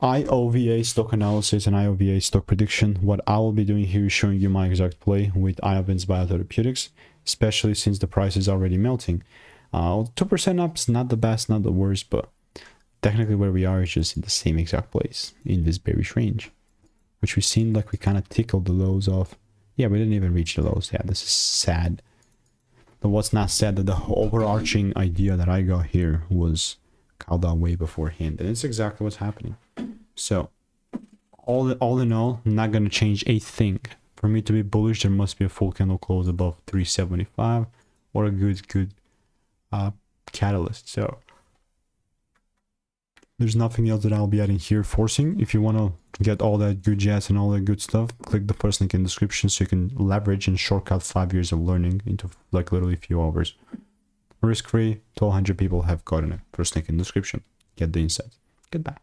IOVA stock analysis and IOVA stock prediction. What I will be doing here is showing you my exact play with Iovance Biotherapeutics, especially since the price is already melting. 2% up is not the best, not the worst, but technically where we are is just in the same exact place in this bearish range, which we seemed like we kind of tickled the lows of. Yeah, we didn't even reach the lows. Yeah, this is sad. But what's not sad, that the overarching idea that I got here was called out way beforehand, and it's exactly what's happening. So all in all, I'm not gonna change a thing. For me to be bullish, there must be a full candle close above 375 or a good catalyst. So there's nothing else that I'll be adding here forcing. If you want to get all that good jazz and all that good stuff, click the first link in the description so you can leverage and shortcut 5 years of learning into like literally a few hours. Risk free. 1,200 people have gotten it. First link in the description. Get the insights. Goodbye.